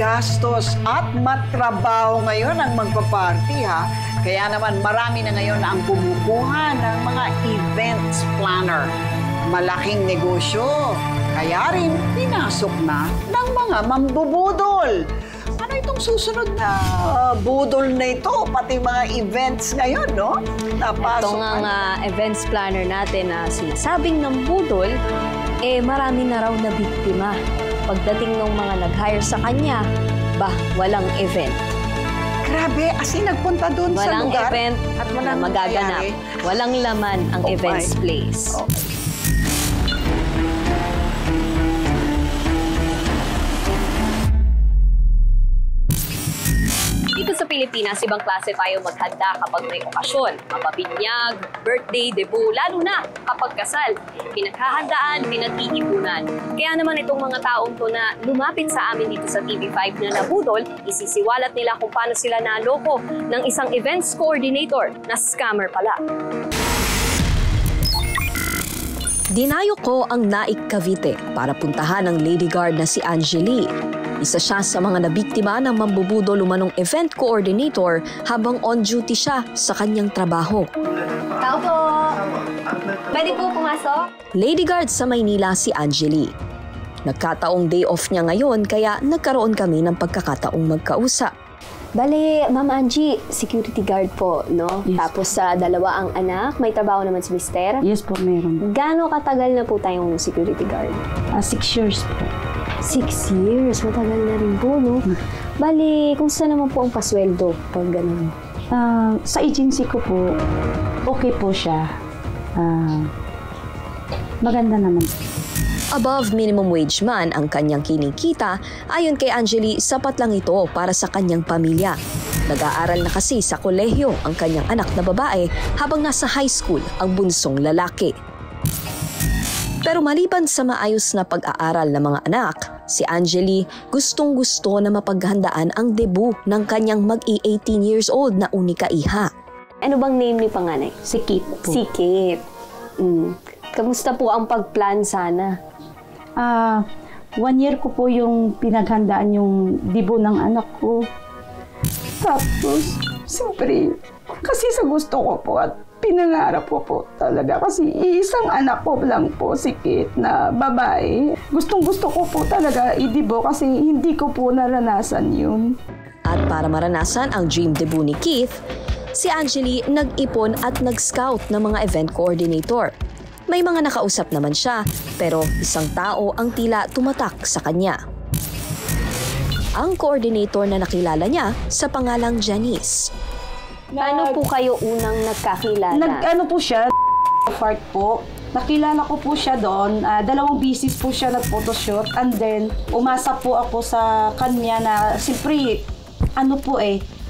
magastos at matrabaho ngayon ang magpa-party, ha? Kaya naman marami na ngayon ang kumukuha ng mga events planner. Malaking negosyo. Kaya rin pinasok na ng mga mambubudol. Ano itong susunod na budol na ito? Pati mga events ngayon, no? Napasok. Ito nga events planner natin na sinasabing ng budol, marami na raw na biktima. Pagdating ng mga nag-hire sa kanya, walang event. Grabe, as in nagpunta doon sa lugar. Walang event at walang magaganap. Walang laman ang events place. Okay. Dito sa Pilipinas, ibang klase tayo maghanda kapag may okasyon. Mapabinyag, birthday, debut, lalo na kapag kasal. Pinaghahandaan, pinag-iipunan. Kaya naman itong mga taong to na lumapit sa amin dito sa TV5 na nabudol, isisiwalat nila kung paano sila naloko ng isang events coordinator na scammer pala. Dinayo ko ang Naik, Cavite para puntahan ang lady guard na si Angeli. Isa siya sa mga nabiktima ng mambubudol umanong event coordinator habang on duty siya sa kanyang trabaho. Tao po! Pwede po pumasok? Lady guard sa Maynila si Angeli. Nagkataong day off niya ngayon kaya nagkaroon kami ng pagkakataong magkausap. Bale, Ma'am Angie, security guard po, no? Yes. Tapos sa dalawa ang anak, may trabaho naman si Mister. Yes po, meron. Gaano katagal na po tayong security guard? 6 years po. 6 years, matagal na rin po, no? Bale, kung saan naman po ang pasweldo pag gano'n? Sa agency ko po, okay po siya. Maganda naman. Above minimum wage man ang kanyang kinikita, ayon kay Angeli, sapat lang ito para sa kanyang pamilya. Nag-aaral na kasi sa kolehiyo ang kanyang anak na babae habang nasa high school ang bunsong lalaki. Pero maliban sa maayos na pag-aaral ng mga anak, si Angeli gustong-gusto na mapaghandaan ang debut ng kanyang mag-18 years old na unika iha. Ano bang name ni panganay? Si Kate po. Si Kate. Kamusta po ang pag-plan sana? 1 year ko po yung pinaghandaan yung debut ng anak ko. Tapos, siyempre, kasi sa gusto ko po at pinangarap ko po talaga. Kasi isang anak ko lang po, si Kate, na babae. Gustong-gusto ko po talaga i-debut kasi hindi ko po naranasan yun. At para maranasan ang dream debut ni Keith, si Angeli nag-ipon at nag-scout ng mga event coordinator. May mga nakausap naman siya, pero isang tao ang tila tumatak sa kanya. Ang coordinator na nakilala niya sa pangalang Janice. Paano po kayo unang nagkakilala? Ano po siya, part po. Nakilala ko po siya doon. 2 bisis po siya nag-photoshoot. And then, umasa po ako sa kanya na, siyempre,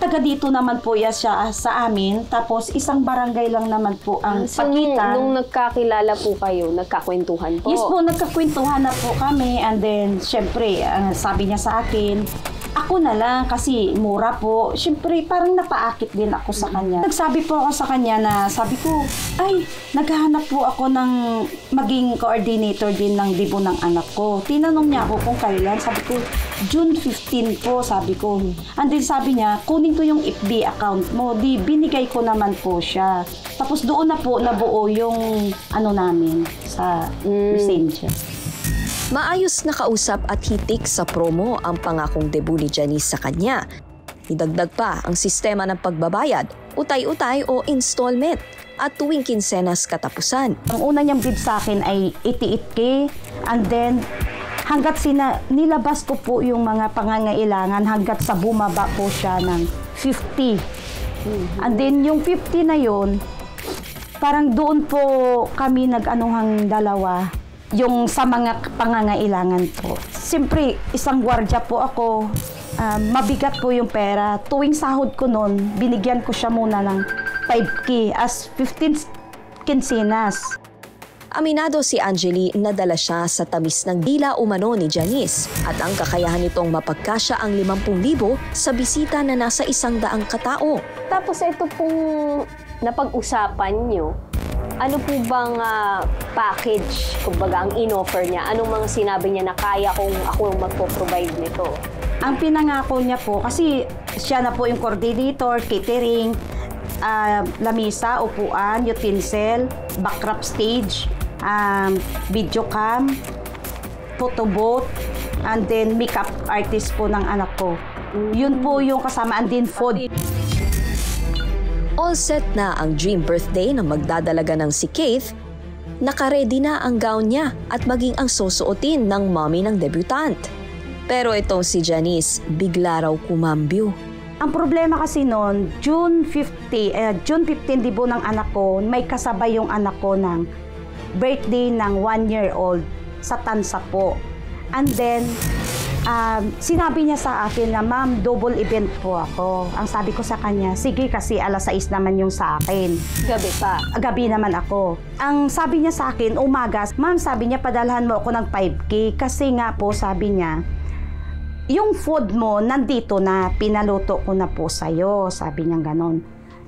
taga dito naman po siya sa amin. Tapos, isang barangay lang naman po ang pagitan. Nung nagkakilala po kayo, nagkakwentuhan po? Yes po, nagkakwentuhan na po kami. And then, syempre, sabi niya sa akin, ako na lang kasi mura po. Syempre, parang napaakit din ako sa kanya. Nagsabi po ako sa kanya na sabi ko, ay, naghahanap po ako ng maging coordinator din ng debut ng anak ko. Tinanong niya ako kung kailan. Sabi ko, June 15 po, sabi ko. And then sabi niya, kunin ko yung FB account mo. Di, binigay ko naman po siya. Tapos doon na po nabuo yung namin sa messenger. Maayos na kausap at hitik sa promo ang pangakong debut ni Janice sa kanya. Idagdag pa ang sistema ng pagbabayad, utay-utay o installment at tuwing kinsenas katapusan. Ang una niyang bid sa akin ay 88K and then hanggat nilabas ko po yung mga pangangailangan hanggat sa bumaba po siya ng 50. And then yung 50 na yun, parang doon po kami nag-anuhang dalawa. Yung sa mga pangangailangan po. Siyempre, isang gwardiya po ako. Mabigat po yung pera. Tuwing sahod ko noon, binigyan ko siya muna ng 5K as 15 kinsinas. Aminado si Angeli na dala siya sa tamis ng dila umano ni Janice at ang kakayahan nitong mapagkasya ang 50,000 sa bisita na nasa 100 katao. Tapos ito pong napag-usapan nyo, ano po bang package, kumbaga ang in-offer niya? Anong mga sinabi niya na kaya kung ako magpo-provide nito? Ang pinangako niya po, kasi siya na po yung coordinator, catering, lamisa, upuan, utensil, backdrop stage, video cam, photo booth, and then makeup artist po ng anak ko. Yun po yung kasamaan din food. All set na ang dream birthday na magdadalaga ng si Keith. Naka-ready na ang gown niya at maging ang susuotin ng mommy ng debutant. Pero itong si Janice, bigla raw kumambyo. Ang problema kasi noon, June 15 dibo ng anak ko, may kasabay yung anak ko ng birthday ng 1-year-old sa Tansa po. And then, sinabi niya sa akin na, "Ma'am, double event po ako." Ang sabi ko sa kanya, "Sige, kasi alas 6 naman yung sa akin." Gabi pa. Gabi naman ako. Ang sabi niya sa akin, umagas, "Ma'am," sabi niya, "padalhan mo ako ng 5K. Kasi nga po," sabi niya, "yung food mo nandito na, pinaluto ko na po sa'yo." Sabi niya ganon.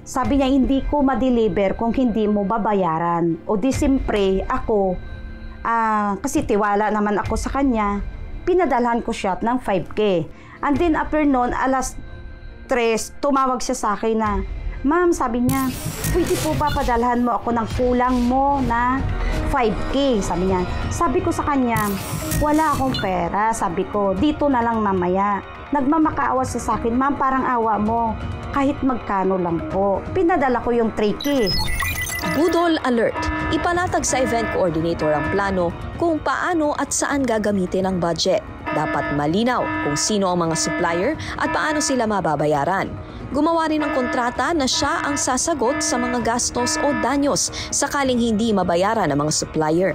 Sabi niya, "Hindi ko ma-deliver kung hindi mo babayaran." O di simpre, ako, kasi tiwala naman ako sa kanya, pinadalhan ko siya ng 5K. And then after noon, alas 3, tumawag siya sa akin na, "Ma'am," sabi niya, "pwede po ba padalhan mo ako ng kulang mo na 5K?" Sabi niya. Sabi ko sa kanya, "Wala akong pera." Sabi ko, "Dito na lang mamaya." Nagmamakaawa siya sa akin, "Ma'am, parang awa mo. Kahit magkano lang po." Pinadala ko yung 3K. Budol alert! Ipanatag sa event coordinator ang plano kung paano at saan gagamitin ang budget. Dapat malinaw kung sino ang mga supplier at paano sila mababayaran. Gumawa rin ng kontrata na siya ang sasagot sa mga gastos o danyos sakaling hindi mabayaran ang mga supplier.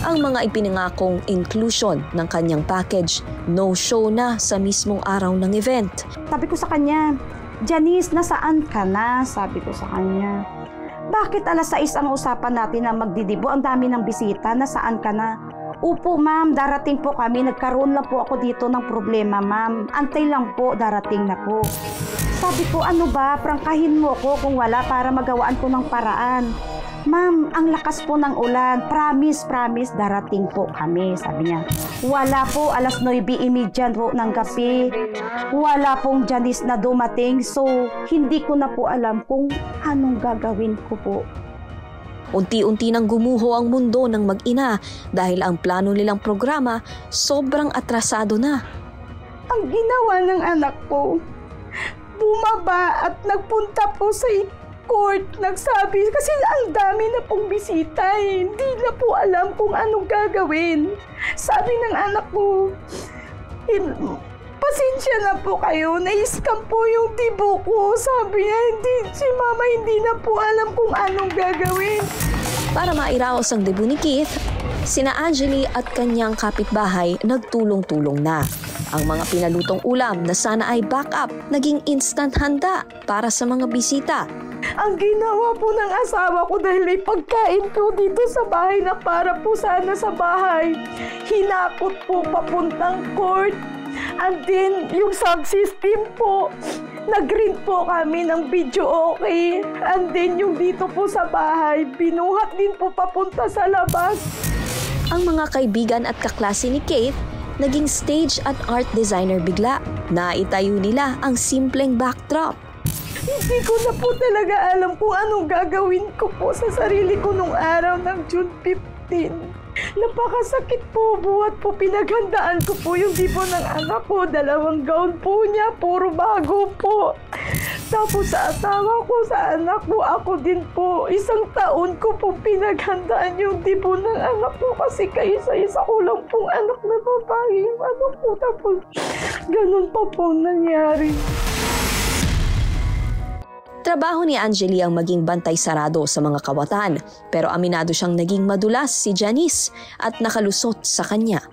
Ang mga ipinangakong inclusion ng kanyang package, no-show na sa mismong araw ng event. Sabi ko sa kanya, "Janice, nasaan ka na?" Sabi ko sa kanya. "Bakit alas 6 ang usapan natin na magdidibo? Ang dami ng bisita, nasaan ka na?" "Upo, ma'am, darating po kami. Nagkaroon lang po ako dito ng problema, ma'am. Antay lang po, darating na po." Sabi ko, "Ano ba? Prangkahin mo ko kung wala para magawaan ko ng paraan." "Ma'am, ang lakas po ng ulan. Promise, darating po kami." Sabi niya. Wala po, alas 9:30 po ng gabi. Wala pong Janice na dumating. So, hindi ko na po alam kung anong gagawin ko po. Unti-unti nang gumuho ang mundo ng mag-ina dahil ang plano nilang programa sobrang atrasado na. Ang ginawa ng anak ko, bumaba at nagpunta po sa court, nagsabi, kasi ang dami na pong bisita eh. Hindi na po alam kung anong gagawin. Sabi ng anak ko, "Pasensya na po kayo, na-scam po yung tibo ko." Sabi niya, si mama hindi na po alam kung anong gagawin. Para mairaos ang debut ni Keith, sina Angeli at kanyang kapitbahay nagtulong-tulong na. Ang mga pinalutong ulam na sana ay backup, naging instant handa para sa mga bisita. Ang ginawa po ng asawa ko, dahil may pagkain po dito sa bahay na para po sana sa bahay, hinakot po papuntang court. And then, yung sound system po, nag-rent po kami ng video okay. And then, yung dito po sa bahay, binuhat din po papunta sa labas. Ang mga kaibigan at kaklase ni Keith, naging stage at art designer bigla. Naitayo nila ang simpleng backdrop. Hindi ko na po talaga alam kung anong gagawin ko po sa sarili ko nung araw ng June 15. Napakasakit po, buhat po pinaghandaan ko po yung dibo ng anak ko. 2 gown po niya, puro bago po. Tapos sa asawa ko, sa anak ko, ako din po. 1 taon ko po pinaghandaan yung dibo ng anak ko kasi kaisa-isa ko lang pong anak na babae yung anak ko. Tapos ganun pa po nangyari. Trabaho ni Angeli ang maging bantay sarado sa mga kawatan, pero aminado siyang naging madulas si Janice at nakalusot sa kanya.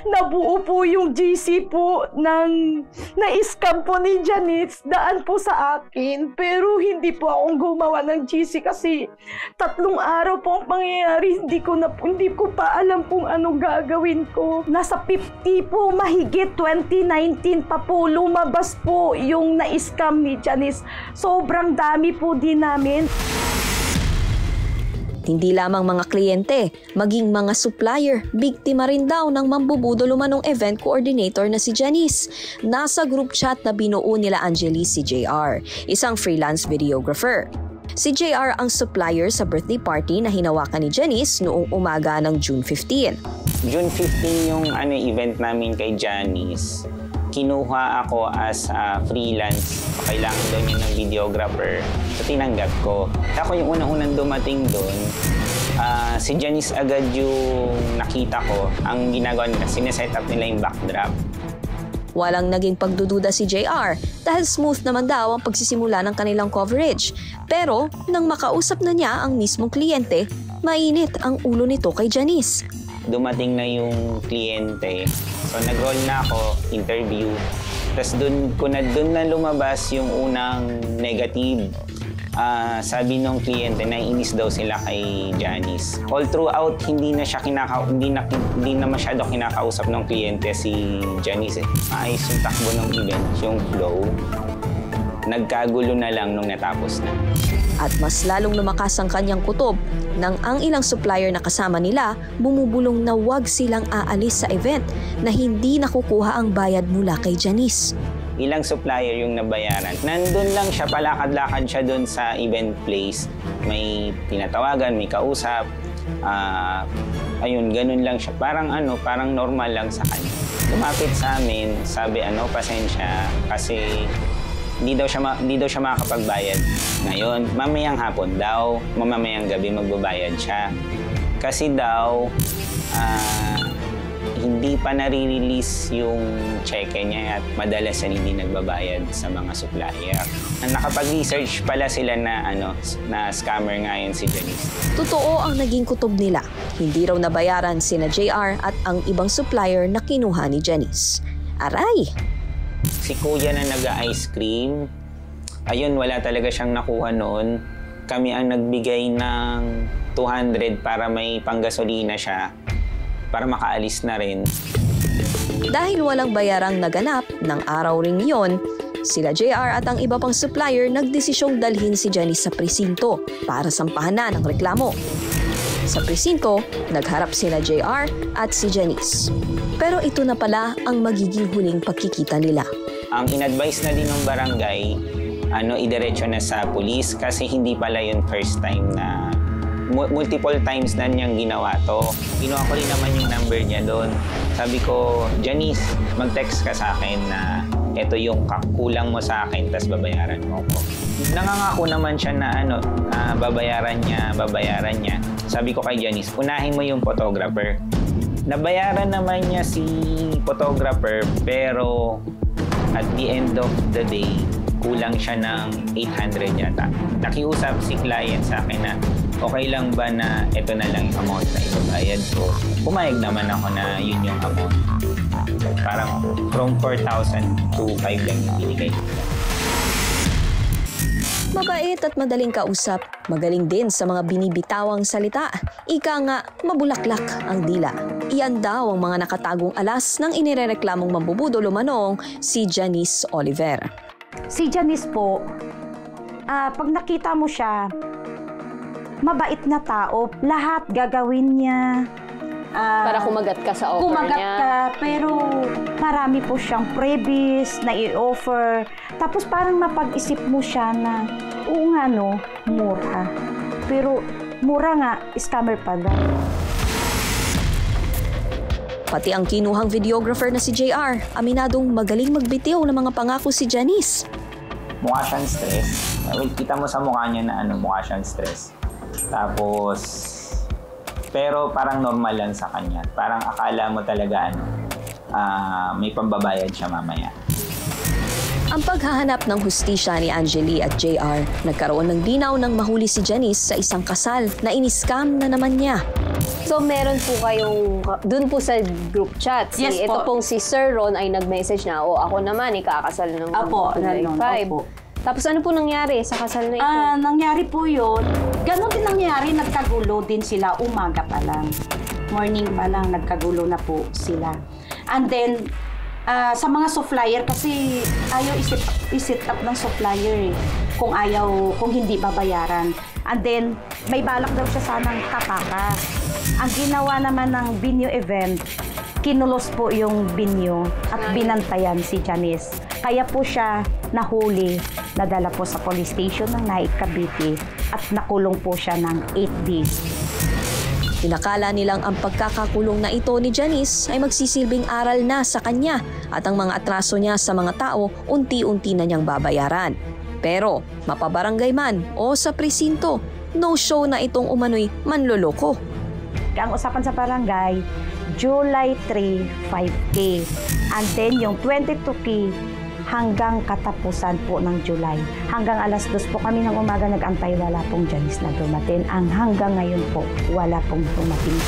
Nabuo po yung GC po ng na-scam po ni Janice, daan po sa akin. Pero hindi po akong gumawa ng GC kasi 3 araw po ang pangyayari. Hindi ko pa alam kung anong gagawin ko. Nasa 50 po, mahigit 2019 pa po lumabas po yung na-scam ni Janice. Sobrang dami po din namin. Hindi lamang mga kliyente, maging mga supplier, biktima rin daw ng mambubudol umanong event coordinator na si Janice. Nasa group chat na binuo nila Angeli si JR, isang freelance videographer. Si JR ang supplier sa birthday party na hinawakan ni Janice noong umaga ng June 15. June 15 yung event namin kay Janice. Kinuha ako as freelance. Kailangan daw niya ng videographer. So tinanggap ko. Ako yung unang-unang dumating doon. Si Janice agad yung nakita ko. Ang ginagawa nila, sineset up nila yung backdrop. Walang naging pagdududa si JR dahil smooth naman daw ang pagsisimula ng kanilang coverage. Pero nang makausap na niya ang mismong kliyente, mainit ang ulo nito kay Janice. Dumating na yung kliyente. So nag-roll na ako, interview. Tapos doon na lumabas yung unang negative. Sabi nung kliyente, naiinis daw sila kay Janice. All throughout, hindi na masyado kinakausap ng kliyente si Janice. Maayos yung takbo ng event, yung flow. Nagkagulo na lang nung natapos na. At mas lalong lumakas ang kanyang kutob nang ang ilang supplier na kasama nila bumubulong na wag silang aalis sa event na hindi nakukuha ang bayad mula kay Janice. Ilang supplier yung nabayaran. Nandun lang siya, palakad-lakad siya dun sa event place. May tinatawagan, may kausap. Ayun, ganun lang siya. Parang normal lang sa kanya. Lumapit sa amin, sabi pasensya kasi hindi daw siya makakapagbayad ngayon. Mamayang hapon daw, mamayang gabi magbabayad siya. Kasi daw, hindi pa nare-release yung cheque niya at madalas hindi nagbabayad sa mga supplier. Nakapag-research pala sila na scammer nga yun si Janice. Totoo ang naging kutob nila. Hindi raw nabayaran sina JR at ang ibang supplier na kinuha ni Janice. Aray! Si kuya na nag-ice cream, ayun, wala talaga siyang nakuha noon. Kami ang nagbigay ng 200 para may panggasolina siya, para makaalis na rin. Dahil walang bayarang naganap ng araw ring yon, sila JR at ang iba pang supplier nagdesisyong dalhin si Janice sa presinto para sampahan na ng reklamo. Sa presinto, nagharap sila JR at si Janice. Pero ito na pala ang magiging huling pagkikita nila. Ang in-advise na din ng barangay, idiretso na sa pulis kasi hindi pala yung first time na multiple times na niyang ginawa to. Kinuha ko rin naman yung number niya doon. Sabi ko, Janice, mag-text ka sa akin na ito yung kulang mo sa akin, tas babayaran mo ko. Nangangako naman siya na babayaran niya. Sabi ko kay Janice, unahin mo yung photographer. Nabayaran naman niya si photographer, pero at the end of the day, kulang siya ng 800 yata. Nakiusap si client sa akin na okay lang ba na ito na lang yung amount na ibabayad ko. Pumayag naman ako na yun yung amount. Parang from 4,000 to 5 lang yung binigay. Mabait at madaling kausap, magaling din sa mga binibitawang salita. Ika nga, mabulaklak ang dila. Iyan daw ang mga nakatagong alas ng inirereklamong mambubudol umanong si Janice Oliver. Si Janice po, pag nakita mo siya, mabait na tao. Lahat gagawin niya. Para kumagat ka sa offer kumagat niya. ka, pero marami po siyang freebies na i-offer. Tapos parang mapag-isip mo siya na, oo nga no, mura. Pero mura nga, scammer pala. Pati ang kinuhang videographer na si JR, aminadong magaling magbitiw ng mga pangako si Janice. Mukha siyang stress. Kita mo sa mukha niya na mukha siyang stress. Tapos, pero parang normal lang sa kanya. Parang akala mo talaga may pambabayad siya mamaya. Ang paghahanap ng hustisya ni Angeli at JR, nagkaroon ng linaw nang mahuli si Janice sa isang kasal na iniskam na naman niya. So meron po kayong, dun po sa group chat, Yes ito po. pong si Sir Ron ay nag-message na, ako naman, ikakasal ng Apo, July 5. Tapos ano po nangyari sa kasal na ito? Nangyari po yun, ganun din nangyari, nagkagulo din sila umaga pa lang. Morning pa lang, nagkagulo na po sila. And then, Sa mga supplier kasi ayaw isit up ng supplier kung hindi babayaran. And then, may balak daw siya sanang tapakas. Ang ginawa naman ng venue event, kinulos po yung venue at binantayan si Janice. Kaya po siya nahuli, nadala po sa police station ng Naik, Cavite at nakulong po siya ng 8 days. Inakala nilang ang pagkakakulong na ito ni Janice ay magsisilbing aral na sa kanya at ang mga atraso niya sa mga tao unti-unti na niyang babayaran. Pero mapabarangay man o sa presinto, no show na itong umano'y manloloko. Ang usapan sa barangay, July 3, 5K. And then yung 22K hanggang katapusan po ng July. Hanggang alas 2 po kami ng umaga nag-antay, wala pong Janice na dumating. Ang hanggang ngayon po, wala pong dumating.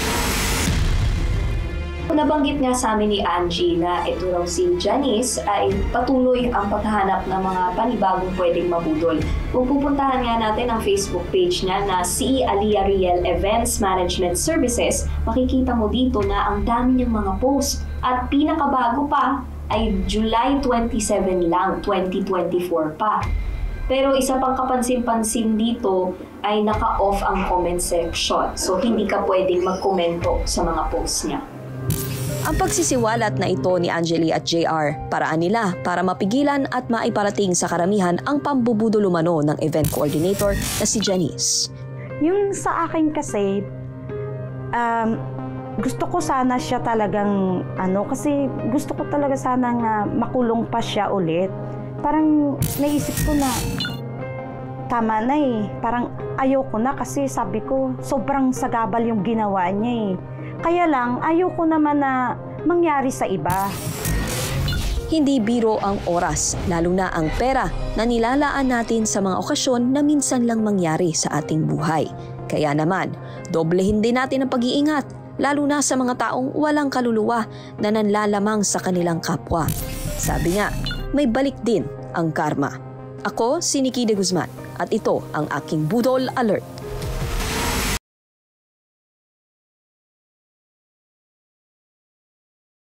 Nabanggit nga sa amin ni Angie na ito raw si Janice ay patuloy ang paghahanap ng mga panibagong pwedeng mabudol. Kung pupuntahan nga natin ang Facebook page niya na C. Alia Riel Events Management Services, makikita mo dito na ang dami niyang mga post. At pinakabago pa ay July 27 lang, 2024 pa. Pero isa pang kapansin-pansin dito ay naka-off ang comment section. So hindi ka pwedeng magkomento sa mga posts niya. Ang pagsisiwalat na ito ni Angeli at JR, paraan nila para mapigilan at maiparating sa karamihan ang pambubudol umano ng event coordinator na si Janice. Yung sa akin kasi, gusto ko sana siya talagang, kasi gusto ko talaga sana nga makulong pa siya ulit. Parang naisip ko na, tama na parang ayoko na kasi sabi ko, sobrang sagabal yung ginawa niya Kaya lang, ayoko naman na mangyari sa iba. Hindi biro ang oras, lalo na ang pera na nilalaan natin sa mga okasyon na minsan lang mangyari sa ating buhay. Kaya naman, doblehin din natin ang pag-iingat, lalo na sa mga taong walang kaluluwa na nanlalamang sa kanilang kapwa. Sabi nga, may balik din ang karma. Ako si Nikki de Guzman at ito ang aking Budol Alert.